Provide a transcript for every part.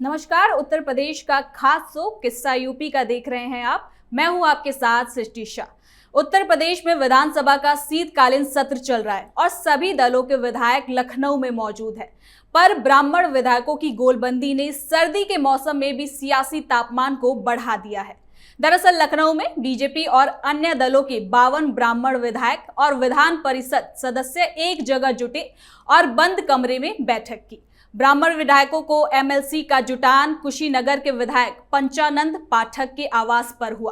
नमस्कार। उत्तर प्रदेश का खास शो किस्सा यूपी का देख रहे हैं आप। मैं हूं आपके साथ सृष्टि शाह। उत्तर प्रदेश में विधानसभा का शीतकालीन सत्र चल रहा है और सभी दलों के विधायक लखनऊ में मौजूद है। पर ब्राह्मण विधायकों की गोलबंदी ने सर्दी के मौसम में भी सियासी तापमान को बढ़ा दिया है। दरअसल लखनऊ में बीजेपी और अन्य दलों के 52 ब्राह्मण विधायक और विधान परिषद सदस्य एक जगह जुटे और बंद कमरे में बैठक की। ब्राह्मण विधायकों को एमएलसी का जुटान कुशीनगर के विधायक पंचानंद पाठक के आवास पर हुआ।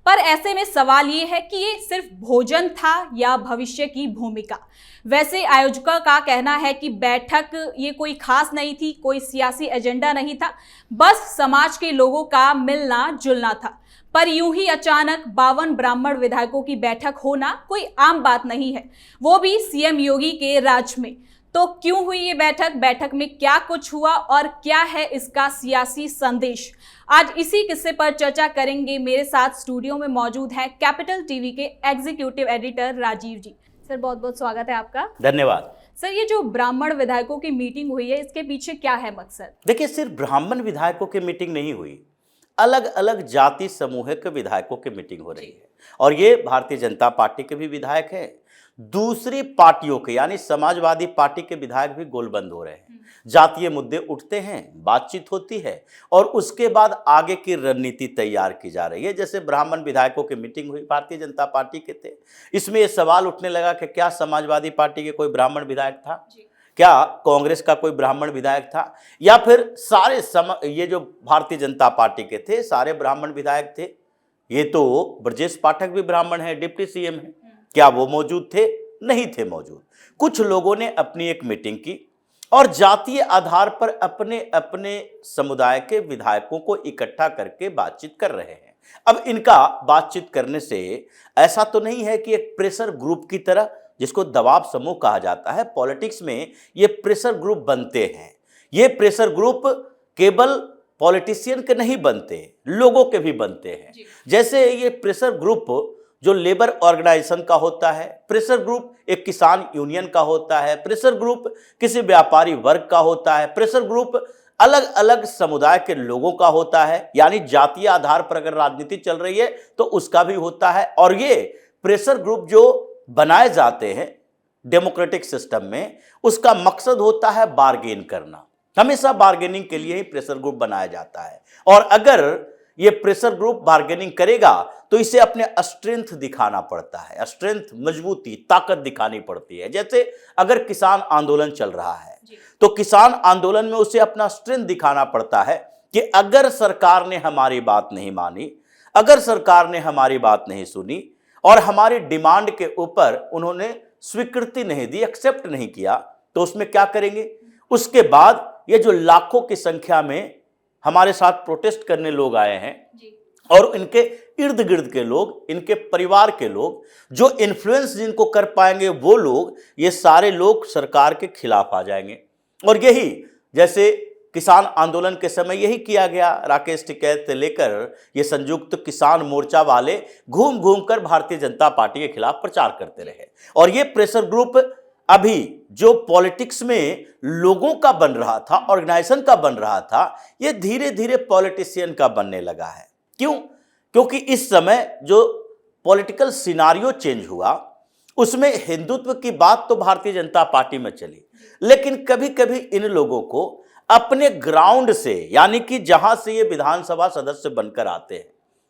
पर ऐसे में सवाल ये है कि ये सिर्फ भोजन था या भविष्य की भूमिका। वैसे आयोजकों का कहना है कि बैठक ये कोई खास नहीं थी, कोई सियासी एजेंडा नहीं था, बस समाज के लोगों का मिलना जुलना था। पर यूं ही अचानक 52 ब्राह्मण विधायकों की बैठक होना कोई आम बात नहीं है, वो भी सीएम योगी के राज में। तो क्यों हुई ये बैठक में क्या कुछ हुआ और क्या है इसका सियासी संदेश, आज इसी किस्से पर चर्चा करेंगे। मेरे साथ स्टूडियो में मौजूद है कैपिटल टीवी के एग्जीक्यूटिव एडिटर राजीव जी। सर बहुत बहुत स्वागत है आपका। धन्यवाद। सर ये जो ब्राह्मण विधायकों की मीटिंग हुई है, इसके पीछे क्या है मकसद? देखिए, सिर्फ ब्राह्मण विधायकों की मीटिंग नहीं हुई, अलग अलग जाति समूह के विधायकों की मीटिंग हो रही है और ये भारतीय जनता पार्टी के भी विधायक हैं, दूसरी पार्टियों के यानी समाजवादी पार्टी के विधायक भी गोलबंद हो रहे हैं। जातीय मुद्दे उठते हैं, बातचीत होती है और उसके बाद आगे की रणनीति तैयार की जा रही है। जैसे ब्राह्मण विधायकों की मीटिंग हुई, भारतीय जनता पार्टी के थे, इसमें यह सवाल उठने लगा कि क्या समाजवादी पार्टी के कोई ब्राह्मण विधायक था, क्या कांग्रेस का कोई ब्राह्मण विधायक था, या फिर सारे ये जो भारतीय जनता पार्टी के थे सारे ब्राह्मण विधायक थे। ये तो ब्रजेश पाठक भी ब्राह्मण है, डिप्टी सीएम है, क्या वो मौजूद थे? नहीं थे मौजूद। कुछ लोगों ने अपनी एक मीटिंग की और जातीय आधार पर अपने अपने समुदाय के विधायकों को इकट्ठा करके बातचीत कर रहे हैं। अब इनका बातचीत करने से ऐसा तो नहीं है कि एक प्रेशर ग्रुप की तरह, जिसको दबाव समूह कहा जाता है, पॉलिटिक्स में ये प्रेशर ग्रुप बनते हैं। ये प्रेशर ग्रुप केवल पॉलिटिशियन के नहीं बनते, लोगों के भी बनते हैं। जैसे ये प्रेशर ग्रुप जो लेबर ऑर्गेनाइजेशन का होता है, प्रेशर ग्रुप एक किसान यूनियन का होता है, प्रेशर ग्रुप किसी व्यापारी वर्ग का होता है, प्रेशर ग्रुप अलग अलग समुदाय के लोगों का होता है, यानी जातीय आधार पर अगर राजनीति चल रही है तो उसका भी होता है। और ये प्रेशर ग्रुप जो बनाए जाते हैं डेमोक्रेटिक सिस्टम में, उसका मकसद होता है बार्गेन करना। हमेशा बार्गेनिंग के लिए ही प्रेशर ग्रुप बनाया जाता है और अगर ये प्रेशर ग्रुप बार्गेनिंग करेगा तो इसे अपने स्ट्रेंथ दिखाना पड़ता है, स्ट्रेंथ, मजबूती, ताकत दिखानी पड़ती है। जैसे अगर किसान आंदोलन चल रहा है तो किसान आंदोलन में उसे अपना स्ट्रेंथ दिखाना पड़ता है कि अगर सरकार ने हमारी बात नहीं मानी, अगर सरकार ने हमारी बात नहीं सुनी और हमारी डिमांड के ऊपर उन्होंने स्वीकृति नहीं दी, एक्सेप्ट नहीं किया, तो उसमें क्या करेंगे? उसके बाद ये जो लाखों की संख्या में हमारे साथ प्रोटेस्ट करने लोग आए हैं और इनके इर्द गिर्द के लोग, इनके परिवार के लोग, जो इन्फ्लुएंस जिनको कर पाएंगे वो लोग, ये सारे लोग सरकार के खिलाफ आ जाएंगे। और यही जैसे किसान आंदोलन के समय यही किया गया। राकेश टिकैत से लेकर ये संयुक्त किसान मोर्चा वाले घूम घूम कर भारतीय जनता पार्टी के खिलाफ प्रचार करते रहे और ये प्रेशर ग्रुप अभी जो पॉलिटिक्स में लोगों का बन रहा था, ऑर्गेनाइजेशन का बन रहा था, ये धीरे धीरे पॉलिटिशियन का बनने लगा है। क्यों? क्योंकि इस समय जो पॉलिटिकल सिनारियो चेंज हुआ उसमें हिंदुत्व की बात तो भारतीय जनता पार्टी में चली, लेकिन कभी कभी इन लोगों को अपने ग्राउंड से, यानी कि जहां से ये विधानसभा सदस्य बनकर आते हैं,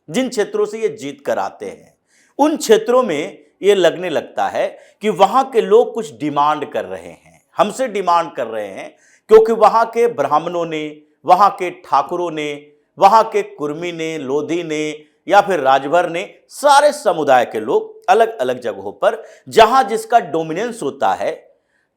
जिन क्षेत्रों से ये जीत कर आते हैं, उन क्षेत्रों में ये लगने लगता है कि वहां के लोग कुछ डिमांड कर रहे हैं, हमसे डिमांड कर रहे हैं, क्योंकि वहां के ब्राह्मणों ने, वहां के ठाकुरों ने, वहां के कुर्मी ने, लोधी ने या फिर राजभर ने, सारे समुदाय के लोग अलग अलग जगहों पर जहां जिसका डोमिनेंस होता है,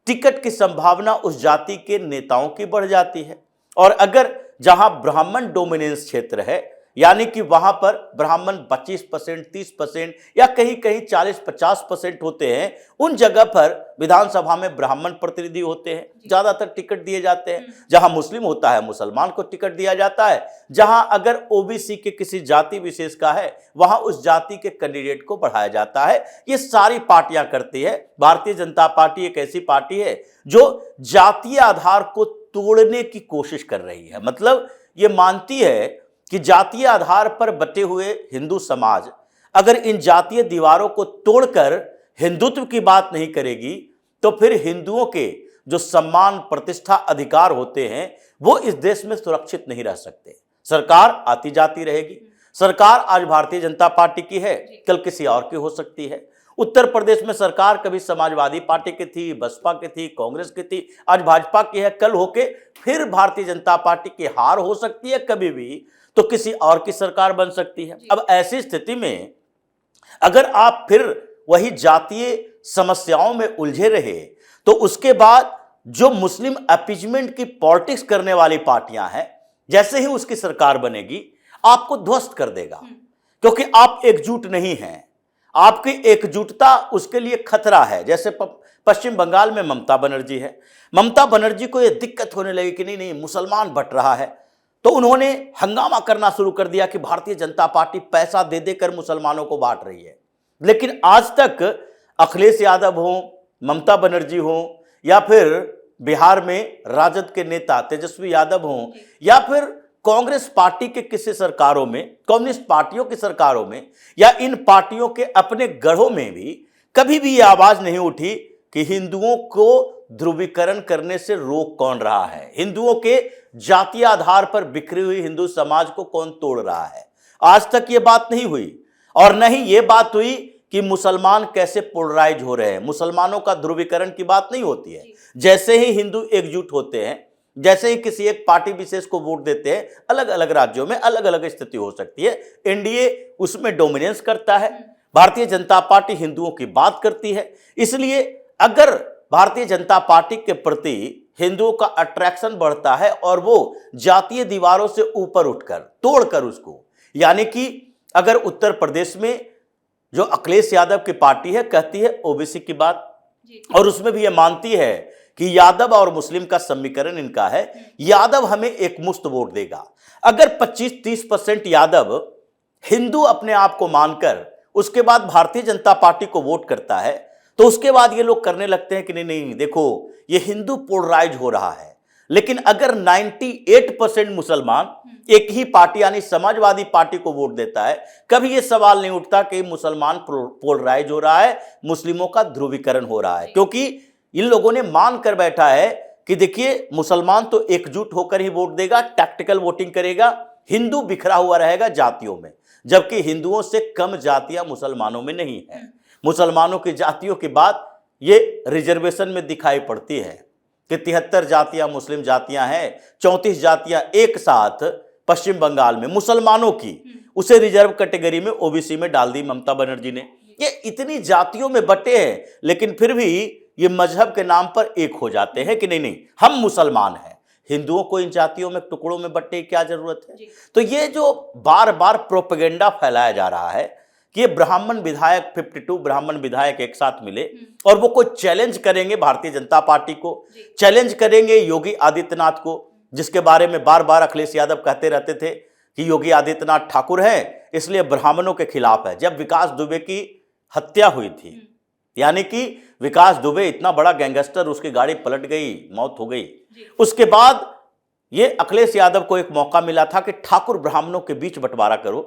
टिकट की संभावना उस जाति के नेताओं की बढ़ जाती है। और अगर जहां ब्राह्मण डोमिनेंस क्षेत्र है, यानी कि वहां पर ब्राह्मण 25%, 30% या कहीं कहीं 40-50% होते हैं, उन जगह पर विधानसभा में ब्राह्मण प्रतिनिधि होते हैं, ज्यादातर टिकट दिए जाते हैं। जहां मुस्लिम होता है मुसलमान को टिकट दिया जाता है, जहां अगर ओबीसी के किसी जाति विशेष का है वहां उस जाति के कैंडिडेट को बढ़ाया जाता है। ये सारी पार्टियां करती है। भारतीय जनता पार्टी एक ऐसी पार्टी है जो जातीय आधार को तोड़ने की कोशिश कर रही है। मतलब ये मानती है कि जातीय आधार पर बटे हुए हिंदू समाज अगर इन जातीय दीवारों को तोड़कर हिंदुत्व की बात नहीं करेगी तो फिर हिंदुओं के जो सम्मान, प्रतिष्ठा, अधिकार होते हैं वो इस देश में सुरक्षित नहीं रह सकते। सरकार आती जाती रहेगी। सरकार आज भारतीय जनता पार्टी की है, कल किसी और की हो सकती है। उत्तर प्रदेश में सरकार कभी समाजवादी पार्टी की थी, बसपा की थी, कांग्रेस की थी, आज भाजपा की है, कल होके फिर भारतीय जनता पार्टी की हार हो सकती है, कभी भी तो किसी और की सरकार बन सकती है। अब ऐसी स्थिति में अगर आप फिर वही जातीय समस्याओं में उलझे रहे तो उसके बाद जो मुस्लिम अपीजमेंट की पॉलिटिक्स करने वाली पार्टियां हैं, जैसे ही उसकी सरकार बनेगी आपको ध्वस्त कर देगा, क्योंकि आप एकजुट नहीं हैं। आपकी एकजुटता उसके लिए खतरा है। जैसे पश्चिम बंगाल में ममता बनर्जी है, ममता बनर्जी को यह दिक्कत होने लगी कि नहीं मुसलमान बट रहा है, तो उन्होंने हंगामा करना शुरू कर दिया कि भारतीय जनता पार्टी पैसा दे देकर मुसलमानों को बांट रही है। लेकिन आज तक अखिलेश यादव हो, ममता बनर्जी हो, या फिर बिहार में राजद के नेता तेजस्वी यादव हो, या फिर कांग्रेस पार्टी के किसी सरकारों में, कम्युनिस्ट पार्टियों की सरकारों में, या इन पार्टियों के अपने गढ़ों में भी कभी भी यह आवाज नहीं उठी कि हिंदुओं को ध्रुवीकरण करने से रोक कौन रहा है, हिंदुओं के जातीय आधार पर बिखरी हुई हिंदू समाज को कौन तोड़ रहा है। आज तक ये बात नहीं हुई। और न ही ये बात हुई कि मुसलमान कैसे पोलराइज हो रहे हैं। मुसलमानों का ध्रुवीकरण की बात नहीं होती है। जैसे ही हिंदू एकजुट होते हैं, जैसे ही किसी एक पार्टी विशेष को वोट देते हैं, अलग अलग राज्यों में अलग अलग स्थिति हो सकती है। एनडीए उसमें डोमिनेंस करता है, भारतीय जनता पार्टी हिंदुओं की बात करती है। इसलिए अगर भारतीय जनता पार्टी के प्रति हिंदुओं का अट्रैक्शन बढ़ता है और वो जातीय दीवारों से ऊपर उठकर, तोड़कर उसको, यानी कि अगर उत्तर प्रदेश में जो अखिलेश यादव की पार्टी है कहती है ओबीसी की बात, और उसमें भी ये मानती है कि यादव और मुस्लिम का समीकरण इनका है, यादव हमें एक मुश्त वोट देगा। अगर 25-30% यादव हिंदू अपने आप को मानकर उसके बाद भारतीय जनता पार्टी को वोट करता है, तो उसके बाद ये लोग करने लगते हैं कि नहीं नहीं देखो ये हिंदू पोलराइज हो रहा है। लेकिन अगर 98% मुसलमान एक ही पार्टी यानी समाजवादी पार्टी को वोट देता है, कभी ये सवाल नहीं उठता कि मुसलमान पोलराइज हो रहा है, मुस्लिमों का ध्रुवीकरण हो रहा है, क्योंकि इन लोगों ने मान कर बैठा है कि देखिए मुसलमान तो एकजुट होकर ही वोट देगा, टैक्टिकल वोटिंग करेगा, हिंदू बिखरा हुआ रहेगा जातियों में, जबकि हिंदुओं से कम जातियां मुसलमानों में नहीं है। मुसलमानों की जातियों की बात ये रिजर्वेशन में दिखाई पड़ती है कि 73 जातियां मुस्लिम जातियां हैं, 34 जातियां एक साथ पश्चिम बंगाल में मुसलमानों की, उसे रिजर्व कैटेगरी में ओबीसी में डाल दी ममता बनर्जी ने। ये इतनी जातियों में बटे हैं, लेकिन फिर भी ये मजहब के नाम पर एक हो जाते हैं कि नहीं नहीं हम मुसलमान हैं, हिंदुओं को इन जातियों में टुकड़ों में बंटने की क्या जरूरत है। तो ये जो बार बार प्रोपेगेंडा फैलाया जा रहा है कि ये ब्राह्मण विधायक 52 ब्राह्मण विधायक एक साथ मिले और वो कोई चैलेंज करेंगे भारतीय जनता पार्टी को, चैलेंज करेंगे योगी आदित्यनाथ को, जिसके बारे में बार बार अखिलेश यादव कहते रहते थे कि योगी आदित्यनाथ ठाकुर हैं इसलिए ब्राह्मणों के खिलाफ है। जब विकास दुबे की हत्या हुई थी, यानी कि विकास दुबे इतना बड़ा गैंगस्टर, उसकी गाड़ी पलट गई, मौत हो गई, उसके बाद ये अखिलेश यादव को एक मौका मिला था कि ठाकुर ब्राह्मणों के बीच बंटवारा करो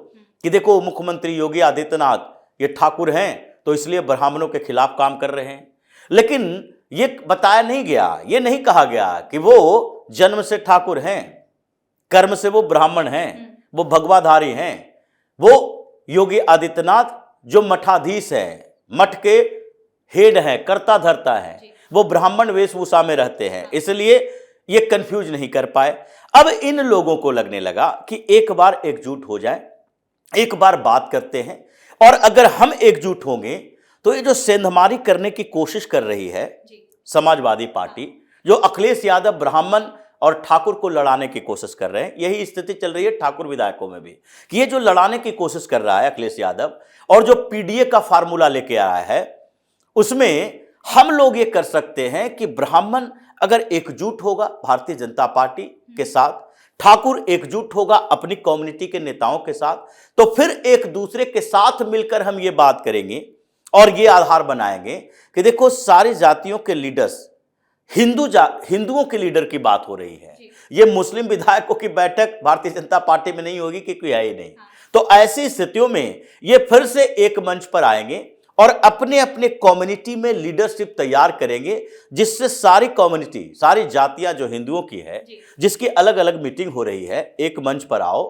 कि देखो मुख्यमंत्री योगी आदित्यनाथ ये ठाकुर हैं तो इसलिए ब्राह्मणों के खिलाफ काम कर रहे हैं। लेकिन ये बताया नहीं गया, ये नहीं कहा गया कि वो जन्म से ठाकुर हैं, कर्म से वो ब्राह्मण हैं, वो भगवाधारी हैं। वो योगी आदित्यनाथ जो मठाधीश है, मठ के हेड है, कर्ता धर्ता है, वो ब्राह्मण वेशभूषा में रहते हैं, इसलिए ये कंफ्यूज नहीं कर पाए। अब इन लोगों को लगने लगा कि एक बार एकजुट हो जाए, एक बार बात करते हैं, और अगर हम एकजुट होंगे तो ये जो सेंधमारी करने की कोशिश कर रही है समाजवादी पार्टी, जो अखिलेश यादव ब्राह्मण और ठाकुर को लड़ाने की कोशिश कर रहे हैं, यही स्थिति चल रही है ठाकुर विधायकों में भी कि ये जो लड़ाने की कोशिश कर रहा है अखिलेश यादव और जो पीडीए का फार्मूला लेके आया है, उसमें हम लोग ये कर सकते हैं कि ब्राह्मण अगर एकजुट होगा भारतीय जनता पार्टी के साथ, ठाकुर एकजुट होगा अपनी कम्युनिटी के नेताओं के साथ, तो फिर एक दूसरे के साथ मिलकर हम ये बात करेंगे और ये आधार बनाएंगे कि देखो सारी जातियों के लीडर्स, हिंदुओं के लीडर की बात हो रही है, ये मुस्लिम विधायकों की बैठक भारतीय जनता पार्टी में नहीं होगी कि कोई है ही नहीं। तो ऐसी स्थितियों में ये फिर से एक मंच पर आएंगे और अपने अपने कम्युनिटी में लीडरशिप तैयार करेंगे, जिससे सारी कम्युनिटी, सारी जातियां जो हिंदुओं की है, जिसकी अलग अलग मीटिंग हो रही है, एक मंच पर आओ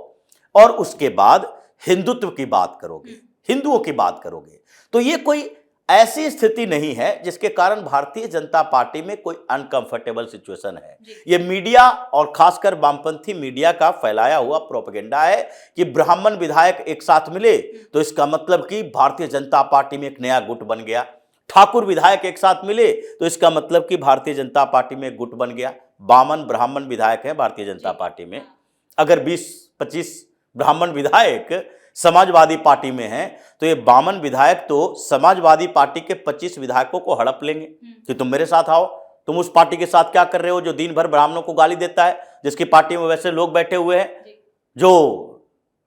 और उसके बाद हिंदुत्व की बात करोगे, हिंदुओं की बात करोगे। तो ये कोई ऐसी स्थिति नहीं है जिसके कारण भारतीय जनता पार्टी में कोई अनकंफर्टेबल सिचुएशन है। ये मीडिया और खासकर वामपंथी मीडिया का फैलाया हुआ प्रोपेगेंडा है कि ब्राह्मण विधायक एक साथ मिले तो इसका मतलब कि भारतीय जनता पार्टी में एक नया गुट बन गया, ठाकुर विधायक एक साथ मिले तो इसका मतलब कि भारतीय जनता पार्टी में एक गुट बन गया। बामन ब्राह्मण विधायक है भारतीय जनता पार्टी में, अगर 20-25 ब्राह्मण विधायक समाजवादी पार्टी में हैं तो ये बामन विधायक तो समाजवादी पार्टी के 25 विधायकों को हड़प लेंगे कि तुम मेरे साथ आओ, तुम उस पार्टी के साथ क्या कर रहे हो जो दिन भर ब्राह्मणों को गाली देता है, जिसकी पार्टी में वैसे लोग बैठे हुए हैं जो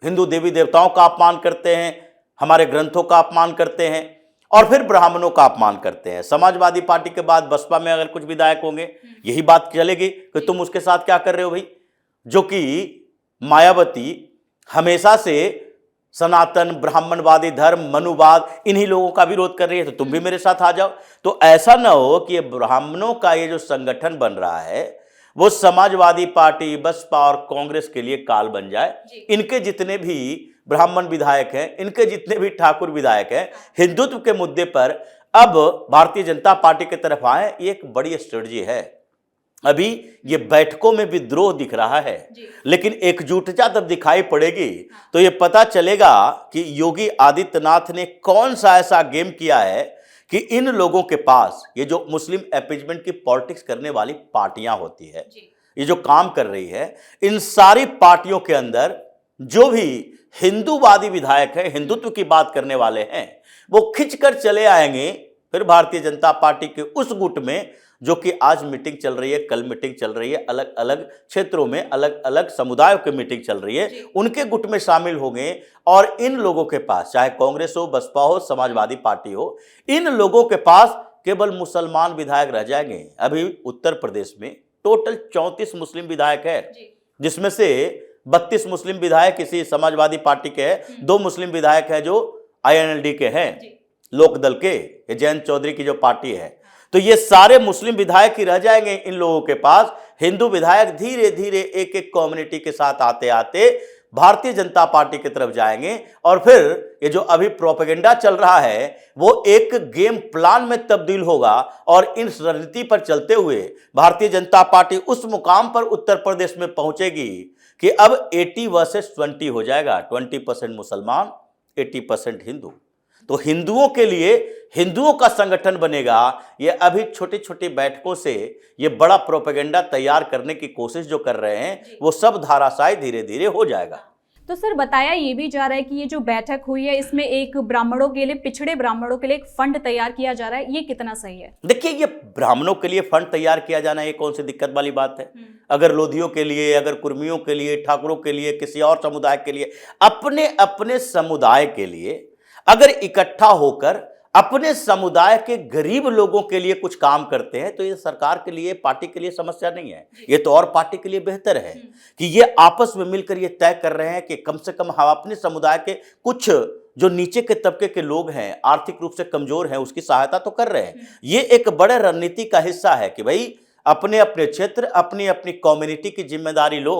हिंदू देवी देवताओं का अपमान करते हैं, हमारे ग्रंथों का अपमान करते हैं और फिर ब्राह्मणों का अपमान करते हैं। समाजवादी पार्टी के बाद बसपा में अगर कुछ विधायक होंगे यही बात चलेगी कि तुम उसके साथ क्या कर रहे हो भाई, जो कि मायावती हमेशा से सनातन ब्राह्मणवादी धर्म मनुवाद इन्हीं लोगों का विरोध कर रही है, तो तुम भी मेरे साथ आ जाओ। तो ऐसा ना हो कि ये ब्राह्मणों का ये जो संगठन बन रहा है वो समाजवादी पार्टी, बसपा और कांग्रेस के लिए काल बन जाए। इनके जितने भी ब्राह्मण विधायक हैं, इनके जितने भी ठाकुर विधायक हैं, हिंदुत्व के मुद्दे पर अब भारतीय जनता पार्टी की तरफ आए, ये एक बड़ी स्ट्रेटजी है। अभी ये बैठकों में विद्रोह दिख रहा है, लेकिन एकजुटता जब दिखाई पड़ेगी तो ये पता चलेगा कि योगी आदित्यनाथ ने कौन सा ऐसा गेम किया है कि इन लोगों के पास, ये जो मुस्लिम अपीजमेंट की पॉलिटिक्स करने वाली पार्टियां होती है, ये जो काम कर रही है, इन सारी पार्टियों के अंदर जो भी हिंदूवादी विधायक है, हिंदुत्व की बात करने वाले हैं, वो खिंचकर चले आएंगे फिर भारतीय जनता पार्टी के उस गुट में जो कि आज मीटिंग चल रही है, कल मीटिंग चल रही है, अलग अलग क्षेत्रों में अलग अलग समुदायों की मीटिंग चल रही है, उनके गुट में शामिल होंगे। और इन लोगों के पास, चाहे कांग्रेस हो, बसपा हो, समाजवादी पार्टी हो, इन लोगों के पास केवल मुसलमान विधायक रह जाएंगे। अभी उत्तर प्रदेश में टोटल 34 मुस्लिम विधायक है, जिसमें से 32 मुस्लिम विधायक किसी समाजवादी पार्टी के हैं, 2 मुस्लिम विधायक है जो INLD के हैं, लोकदल के, जयंत चौधरी की जो पार्टी है। तो ये सारे मुस्लिम विधायक ही रह जाएंगे इन लोगों के पास। हिंदू विधायक धीरे धीरे एक एक कम्युनिटी के साथ आते आते भारतीय जनता पार्टी की तरफ जाएंगे और फिर ये जो अभी प्रोपेगेंडा चल रहा है वो एक गेम प्लान में तब्दील होगा और इन रणनीति पर चलते हुए भारतीय जनता पार्टी उस मुकाम पर उत्तर प्रदेश में पहुंचेगी कि अब 80 वर्सेस 20 हो जाएगा, 20% मुसलमान, 80% हिंदू। तो हिंदुओं के लिए हिंदुओं का संगठन बनेगा। ये अभी छोटी छोटी बैठकों से ये बड़ा प्रोपेगेंडा तैयार करने की कोशिश जो कर रहे हैं वो सब धाराशायी धीरे धीरे हो जाएगा। तो सर बताया ये भी जा रहा है कि ये जो बैठक हुई है इसमें एक ब्राह्मणों के लिए, पिछड़े ब्राह्मणों के लिए एक फंड तैयार किया जा रहा है, ये कितना सही है? देखिए, ये ब्राह्मणों के लिए फंड तैयार किया जाना ये कौन सी दिक्कत वाली बात है? अगर लोधियों के लिए, अगर कुर्मियों के लिए, ठाकुरों के लिए, किसी और समुदाय के लिए, अपने अपने समुदाय के लिए अगर इकट्ठा होकर अपने समुदाय के गरीब लोगों के लिए कुछ काम करते हैं तो ये सरकार के लिए, पार्टी के लिए समस्या नहीं है। ये तो और पार्टी के लिए बेहतर है कि ये आपस में मिलकर ये तय कर रहे हैं कि कम से कम हम अपने समुदाय के कुछ जो नीचे के तबके के लोग हैं, आर्थिक रूप से कमजोर हैं, उसकी सहायता तो कर रहे हैं। ये एक बड़े रणनीति का हिस्सा है कि भाई अपने अपने क्षेत्र, अपनी अपनी कम्युनिटी की जिम्मेदारी लो।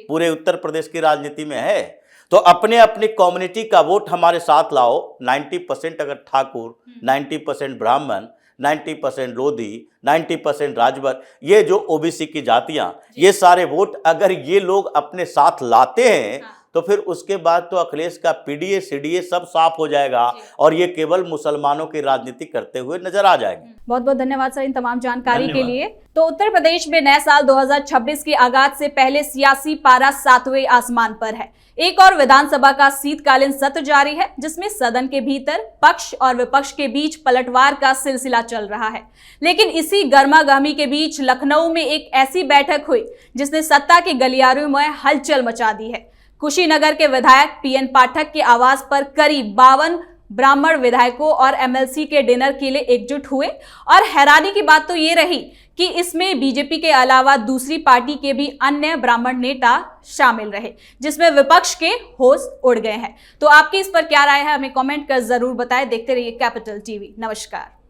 पूरे उत्तर प्रदेश की राजनीति में है तो अपने अपनी कम्युनिटी का वोट हमारे साथ लाओ। 90% अगर ठाकुर, 90% ब्राह्मण, 90% लोधी, 90% राजभर, ये जो ओबीसी की जातियां, ये सारे वोट अगर ये लोग अपने साथ लाते हैं तो फिर उसके बाद तो अखिलेश का पीडीए सीडीए सब साफ हो जाएगा और ये केवल मुसलमानों की राजनीति करते हुए नजर आ जाएंगे। बहुत बहुत धन्यवाद सर इन तमाम जानकारी के लिए। तो उत्तर प्रदेश में नए साल 2026 के आगाज से पहले सियासी पारा 7वें आसमान पर है। एक और विधानसभा का शीतकालीन सत्र जारी है जिसमें सदन के भीतर पक्ष और विपक्ष के बीच पलटवार का सिलसिला चल रहा है। लेकिन इसी गर्मागर्मी के बीच लखनऊ में एक ऐसी बैठक हुई जिसने सत्ता के गलियारों में हलचल मचा दी है। कुशीनगर के विधायक PN पाठक के आवास पर करीब 52 ब्राह्मण विधायकों और एमएलसी के डिनर के लिए एकजुट हुए। और हैरानी की बात तो ये रही कि इसमें बीजेपी के अलावा दूसरी पार्टी के भी अन्य ब्राह्मण नेता शामिल रहे, जिसमें विपक्ष के होश उड़ गए हैं। तो आपकी इस पर क्या राय है, हमें कमेंट कर जरूर बताएं। देखते रहिए कैपिटल टीवी। नमस्कार।